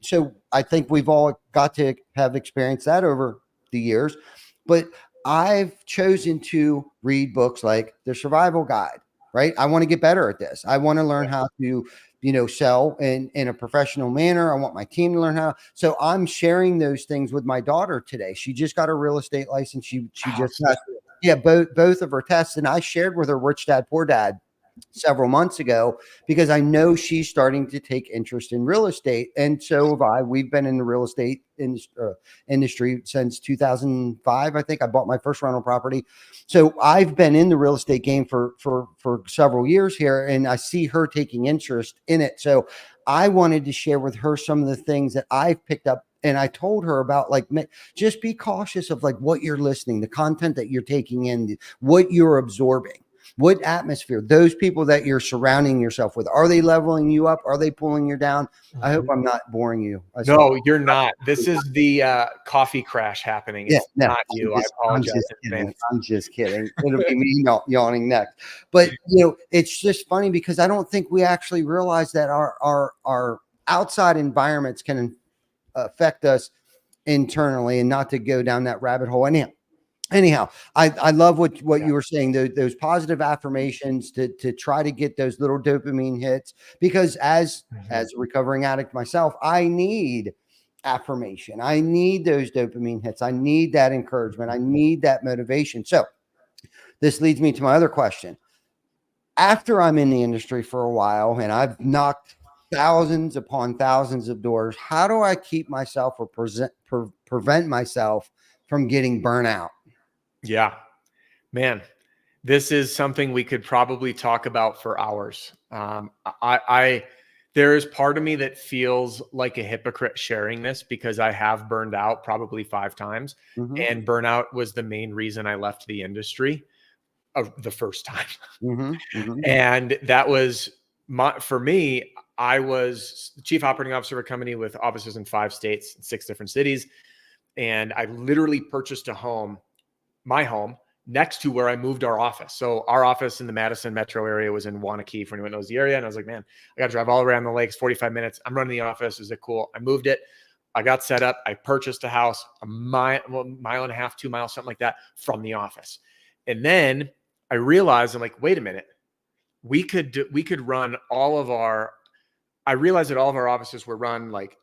so I think we've all got to have experienced that over the years. But I've chosen to read books like The Survival Guide, right? I want to get better at this. I want to learn how to, sell in a professional manner. I want my team to learn how. So I'm sharing those things with my daughter today. She just got a real estate license. She just got, both of her tests. And I shared with her Rich Dad, Poor Dad several months ago, because I know she's starting to take interest in real estate. And so have I. We've been in the real estate industry since 2005. I think I bought my first rental property. So I've been in the real estate game for several years here, and I see her taking interest in it. So I wanted to share with her some of the things that I've picked up. And I told her about, like, just be cautious of like what you're listening, the content that you're taking in, what you're absorbing. What atmosphere, those people that you're surrounding yourself with, are they leveling you up? Are they pulling you down? I hope I'm not boring you. No, you're not. This is the coffee crash happening. It's not you. I apologize. I'm just kidding. It'll be me yawning next. But it's just funny because I don't think we actually realize that our outside environments can affect us internally, and not to go down that rabbit hole. Anyhow, I love what you were saying, those positive affirmations to try to get those little dopamine hits, because as a recovering addict myself, I need affirmation. I need those dopamine hits. I need that encouragement. I need that motivation. So this leads me to my other question. After I'm in the industry for a while and I've knocked thousands upon thousands of doors, how do I keep myself or prevent myself from getting burnt out? Yeah, man, this is something we could probably talk about for hours. There is part of me that feels like a hypocrite sharing this, because I have burned out probably 5 times. And burnout was the main reason I left the industry the first time. And that was for me. I was the chief operating officer of a company with offices in 5 states, 6 different cities. And I literally purchased my home next to where I moved our office. So our office in the Madison metro area was in Wanakee, for anyone who knows the area. And I was like, man, I got to drive all around the lakes, 45 minutes. I'm running the office. Is it cool? I moved it. I got set up. I purchased a house a mile and a half, 2 miles, something like that from the office. And then I realized, I'm like, wait a minute, we could run I realized that all of our offices were run like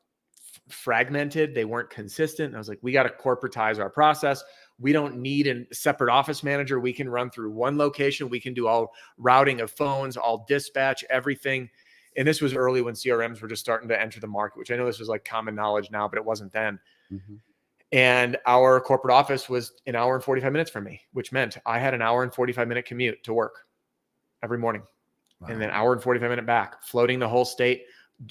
fragmented. They weren't consistent. And I was like, we got to corporatize our process. We don't need a separate office manager. We can run through one location. We can do all routing of phones, all dispatch, everything. And this was early when CRMs were just starting to enter the market, which I know this was like common knowledge now, but it wasn't then. Mm-hmm. And our corporate office was an hour and 45 minutes from me, which meant I had an hour and 45-minute commute to work every morning. Wow. And then hour and 45-minute back, floating the whole state.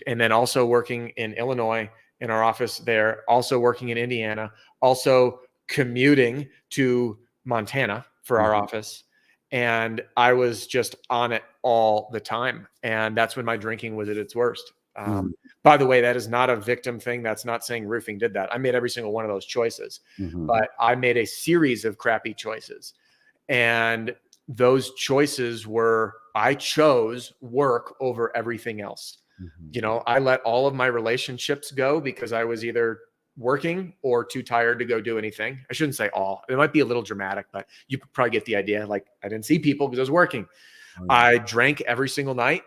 And then also working in Illinois in our office there, also working in Indiana, also commuting to Montana for our office. And I was just on it all the time. And that's when my drinking was at its worst. By the way, that is not a victim thing. That's not saying roofing did that. I made every single one of those choices, but I made a series of crappy choices. And those choices were, I chose work over everything else. You know, I let all of my relationships go because I was either working or too tired to go do anything. I shouldn't say all. It might be a little dramatic, but you probably get the idea. Like, I didn't see people because I was working. I drank every single night,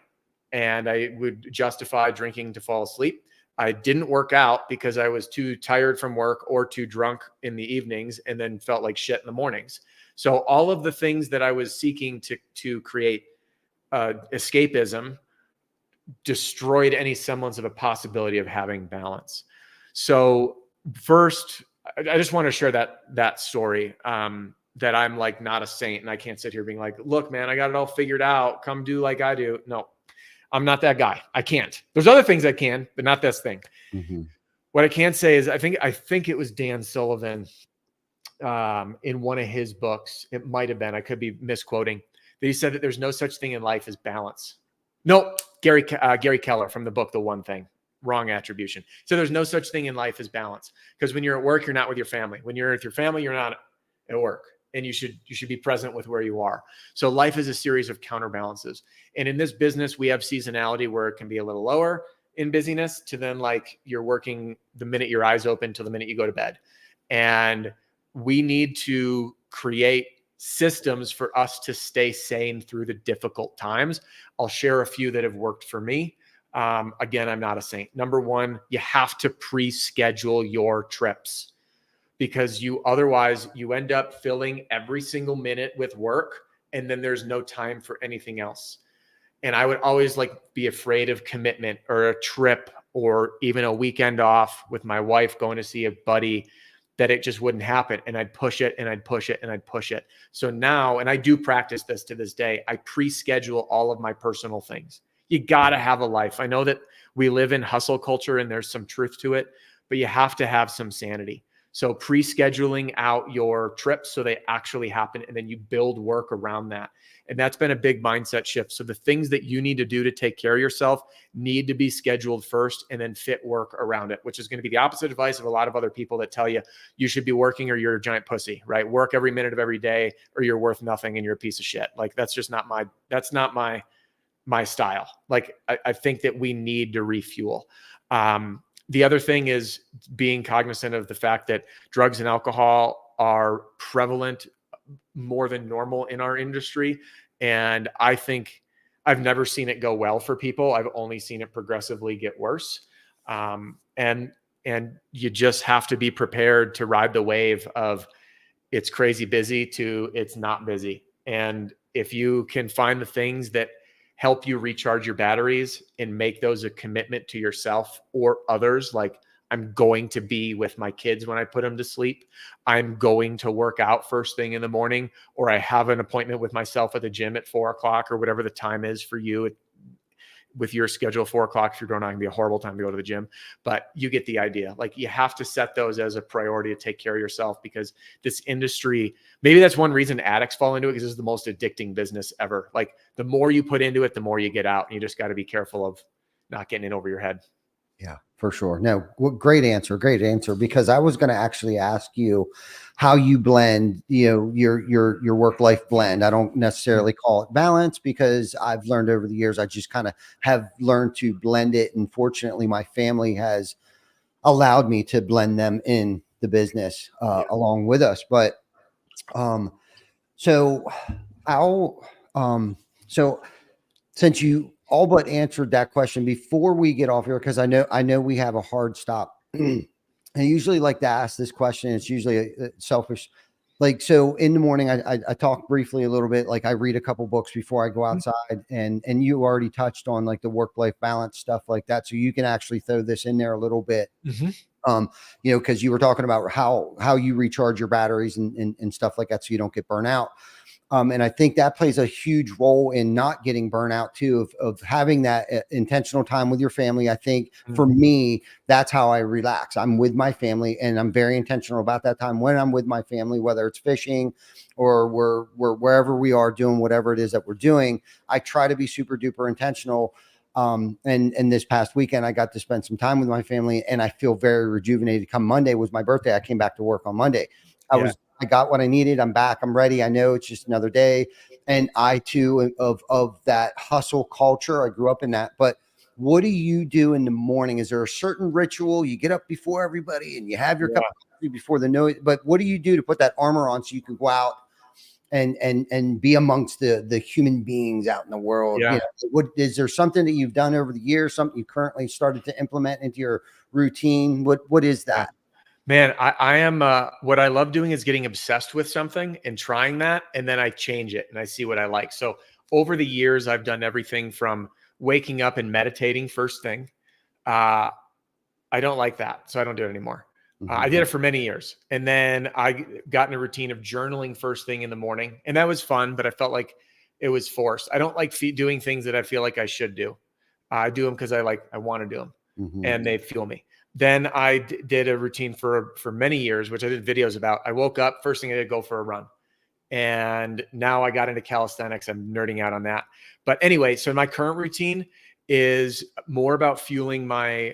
and I would justify drinking to fall asleep. I didn't work out because I was too tired from work or too drunk in the evenings, and then felt like shit in the mornings. So all of the things that I was seeking to create escapism destroyed any semblance of a possibility of having balance. So first, I just want to share that story, that I'm like not a saint, and I can't sit here being like, look, man, I got it all figured out. Come do like I do. No, I'm not that guy. I can't. There's other things I can, but not this thing. What I can say is I think it was Dan Sullivan in one of his books. It might've been, I could be misquoting, that he said that there's no such thing in life as balance. No, Gary Keller from the book, The One Thing. Wrong attribution. So there's no such thing in life as balance, because when you're at work, you're not with your family. When you're with your family, you're not at work, and you should be present with where you are. So life is a series of counterbalances. And in this business, we have seasonality where it can be a little lower in busyness to then like you're working the minute your eyes open till the minute you go to bed. And we need to create systems for us to stay sane through the difficult times. I'll share a few that have worked for me. Again, I'm not a saint. Number one, you have to pre-schedule your trips, because otherwise you end up filling every single minute with work, and then there's no time for anything else. And I would always like be afraid of commitment or a trip or even a weekend off with my wife going to see a buddy, that it just wouldn't happen. And I'd push it and I'd push it and I'd push it. So now, and I do practice this to this day, I pre-schedule all of my personal things. You got to have a life. I know that we live in hustle culture and there's some truth to it, but you have to have some sanity. So pre-scheduling out your trips so they actually happen, and then you build work around that. And that's been a big mindset shift. So the things that you need to do to take care of yourself need to be scheduled first, and then fit work around it, which is going to be the opposite advice of a lot of other people that tell you you should be working or you're a giant pussy, right? Work every minute of every day or you're worth nothing and you're a piece of shit. Like, that's just not my style. Like, I think that we need to refuel. The other thing is being cognizant of the fact that drugs and alcohol are prevalent more than normal in our industry. And I think I've never seen it go well for people. I've only seen it progressively get worse. And you just have to be prepared to ride the wave of it's crazy busy to it's not busy. And if you can find the things that help you recharge your batteries and make those a commitment to yourself or others, like, I'm going to be with my kids when I put them to sleep. I'm going to work out first thing in the morning, or I have an appointment with myself at the gym at 4:00 or whatever the time is for you with your schedule. 4:00, if you're going on, can be a horrible time to go to the gym, but you get the idea. Like, you have to set those as a priority to take care of yourself, because this industry, maybe that's one reason addicts fall into it, because this is the most addicting business ever. Like, the more you put into it, the more you get out, and you just got to be careful of not getting in over your head. Yeah, for sure. No, great answer. Great answer. Because I was going to actually ask you how you blend, your work-life blend. I don't necessarily call it balance, because I've learned over the years, I just kind of have learned to blend it. And fortunately, my family has allowed me to blend them in the business along with us. But so since you all but answered that question, before we get off here, because I know we have a hard stop I usually like to ask this question. It's usually selfish. Like, so in the morning, I talk briefly a little bit, like I read a couple books before I go outside, and you already touched on like the work-life balance stuff like that. So you can actually throw this in there a little bit. You know, cause you were talking about how you recharge your batteries and stuff like that. So you don't get burnt out. And I think that plays a huge role in not getting burnout too, of having that intentional time with your family. I think for me, that's how I relax. I'm with my family, and I'm very intentional about that time when I'm with my family, whether it's fishing or we're wherever we are doing whatever it is that we're doing. I try to be super duper intentional. And this past weekend, I got to spend some time with my family, and I feel very rejuvenated. Come Monday was my birthday. I came back to work on Monday. I got what I needed. I'm back. I'm ready. I know it's just another day. And I too, of that hustle culture, I grew up in that. But what do you do in the morning? Is there a certain ritual? You get up before everybody and you have your cup of coffee before the noise. But what do you do to put that armor on so you can go out and be amongst the human beings out in the world? Yeah. You know, what is there something that you've done over the years, something you currently started to implement into your routine? What is that? Man, I am, what I love doing is getting obsessed with something and trying that. And then I change it and I see what I like. So over the years, I've done everything from waking up and meditating first thing. I don't like that, so I don't do it anymore. I did it for many years. And then I got in a routine of journaling first thing in the morning. And that was fun, but I felt like it was forced. I don't like doing things that I feel like I should do. I do them because I want to do them and they fuel me. Then I did a routine for many years, which I did videos about. I woke up, first thing I did, go for a run. And now I got into calisthenics. I'm nerding out on that. But anyway, so my current routine is more about fueling my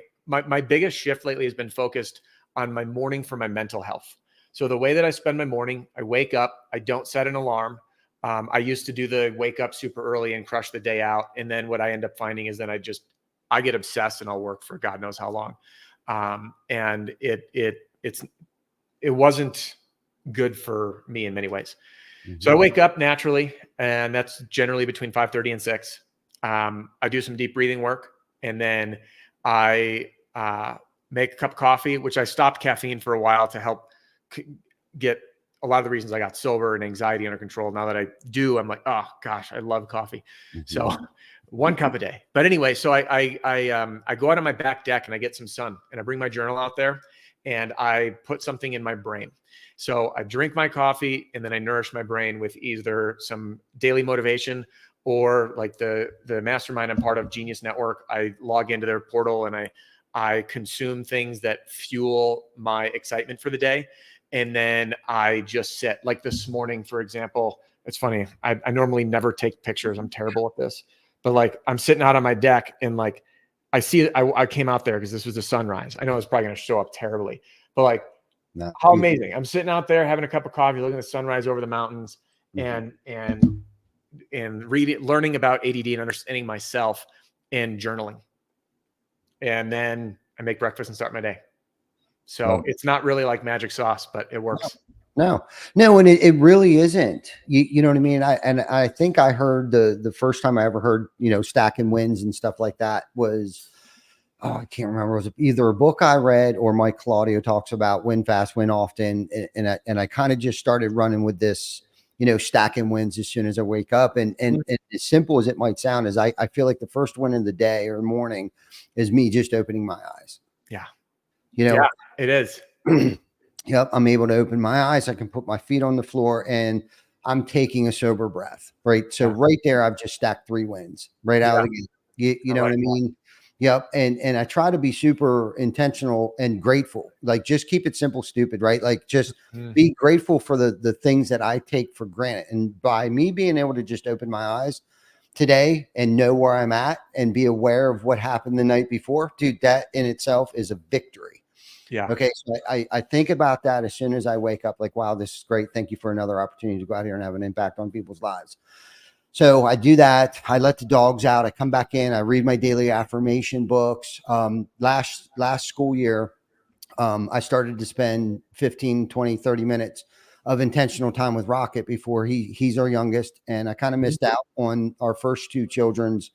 biggest shift lately has been focused on my morning for my mental health. So the way that I spend my morning, I wake up, I don't set an alarm. I used to do the wake up super early and crush the day out. And then what I end up finding is then I get obsessed and I'll work for God knows how long. And it wasn't good for me in many ways. So I wake up naturally, and that's generally between 5:30 and 6. I do some deep breathing work, and then I make a cup of coffee, which I stopped caffeine for a while to help get a lot of the reasons I got sober and anxiety under control. Now that I do, I'm like, oh gosh, I love coffee. So 1 cup a day. But anyway, so I go out on my back deck and I get some sun, and I bring my journal out there and I put something in my brain. So I drink my coffee and then I nourish my brain with either some daily motivation or like the mastermind I'm part of, Genius Network. I log into their portal and I consume things that fuel my excitement for the day. And then I just sit. Like this morning, for example, it's funny. I normally never take pictures. I'm terrible at this. But like I'm sitting out on my deck and like I see I came out there because this was a sunrise. I know it's probably going to show up terribly, but like how amazing. I'm sitting out there having a cup of coffee, looking at the sunrise over the mountains and reading, learning about ADD and understanding myself and journaling. And then I make breakfast and start my day. So it's not really like magic sauce, but it works. No, and it really isn't. You know what I mean? I think I heard the first time I ever heard, stacking wins and stuff like that was, I can't remember. It was either a book I read or Mike Claudio talks about win fast, win often. And I kind of just started running with this, stacking wins as soon as I wake up. And as simple as it might sound is I feel like the first win of the day or morning is me just opening my eyes. Yeah. Yeah, it is. Yep. I'm able to open my eyes. I can put my feet on the floor and I'm taking a sober breath. Right. So right there, I've just stacked 3 wins right out of the gate. You know what I mean? Yep. And I try to be super intentional and grateful. Like just keep it simple, stupid, right? Like just be grateful for the things that I take for granted. And by me being able to just open my eyes today and know where I'm at and be aware of what happened the night before, dude, that in itself is a victory. Yeah. Okay. So I think about that as soon as I wake up, like, wow, this is great. Thank you for another opportunity to go out here and have an impact on people's lives. So I do that. I let the dogs out. I come back in. I read my daily affirmation books. Last school year, I started to spend 15, 20, 30 minutes of intentional time with Rocket before he's our youngest. And I kind of missed out on our first 2 children's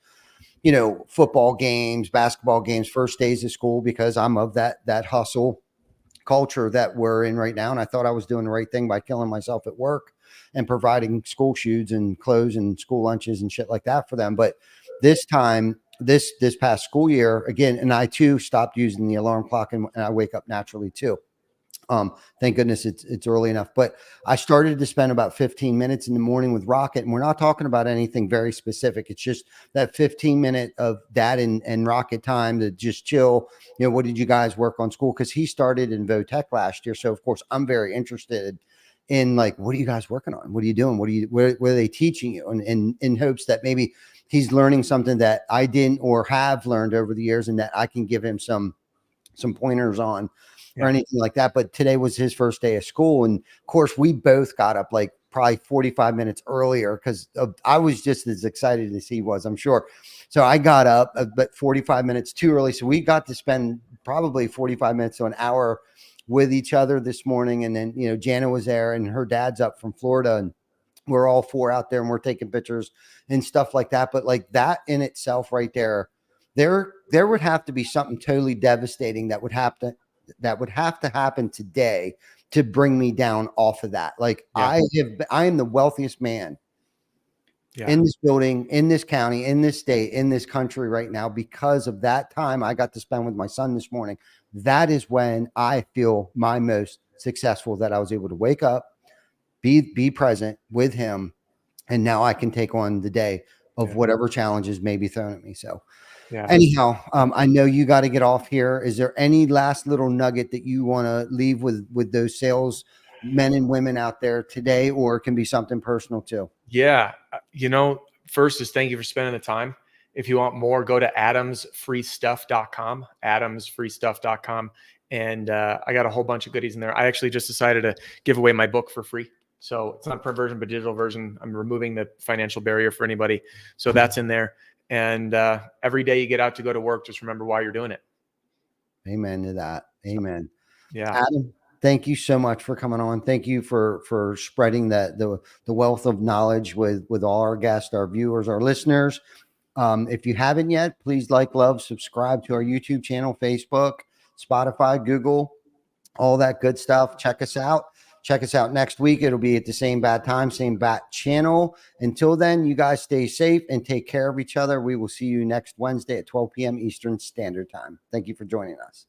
football games, basketball games, first days of school, because I'm of that hustle culture that we're in right now. And I thought I was doing the right thing by killing myself at work and providing school shoes and clothes and school lunches and shit like that for them. But this time, this past school year, again, and I too stopped using the alarm clock, and I wake up naturally too. Thank goodness it's early enough. But I started to spend about 15 minutes in the morning with Rocket, and we're not talking about anything very specific. It's just that 15-minute of Dad and Rocket time to just chill. What did you guys work on school? Because he started in Votech last year, so of course I'm very interested in, like, what are you guys working on? What are you doing? What are they teaching you? And in hopes that maybe he's learning something that I didn't or have learned over the years, and that I can give him some pointers on. Or anything like that. But today was his first day of school. And of course, we both got up like probably 45 minutes earlier, because I was just as excited as he was, I'm sure. So I got up but 45 minutes too early. So we got to spend probably 45 minutes to an hour with each other this morning. And then, Jana was there, and her dad's up from Florida, and we're all four out there, and we're taking pictures and stuff like that. But like that in itself right there would have to be something totally devastating that would have to happen today to bring me down off of that. Like, I am the wealthiest man in this building, in this county, in this state, in this country right now, because of that time I got to spend with my son this morning. That is when I feel my most successful, that I was able to wake up, be present with him. And now I can take on the day of whatever challenges may be thrown at me. So anyhow, I know you got to get off here. Is there any last little nugget that you want to leave with those sales men and women out there today, or it can be something personal too? Yeah. First is thank you for spending the time. If you want more, go to adamsfreestuff.com, adamsfreestuff.com. And I got a whole bunch of goodies in there. I actually just decided to give away my book for free. So it's not a print version, but digital version. I'm removing the financial barrier for anybody. So that's in there. And every day you get out to go to work, just remember why you're doing it. Amen to that. Amen. Yeah. Adam, thank you so much for coming on. Thank you for spreading the wealth of knowledge with all our guests, our viewers, our listeners. If you haven't yet, please like, love, subscribe to our YouTube channel, Facebook, Spotify, Google, all that good stuff. Check us out. Check us out next week. It'll be at the same bad time, same bat channel. Until then, you guys stay safe and take care of each other. We will see you next Wednesday at 12 p.m. Eastern Standard Time. Thank you for joining us.